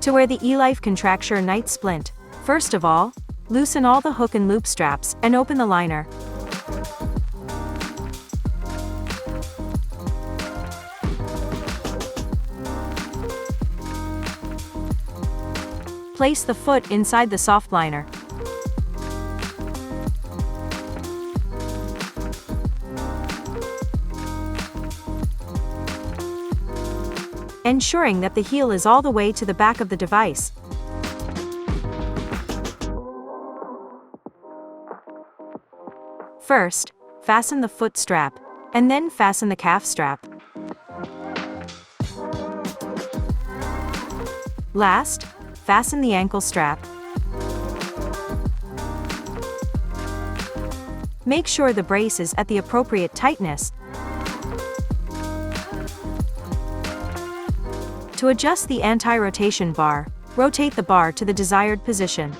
To wear the elife Contracture Night Splint, first of all, loosen all the hook and loop straps and open the liner. Place the foot inside the soft liner. Ensuring that the heel is all the way to the back of the device. First, fasten the foot strap, and then fasten the calf strap. Last, fasten the ankle strap. Make sure the brace is at the appropriate tightness. To adjust the anti-rotation bar, rotate the bar to the desired position.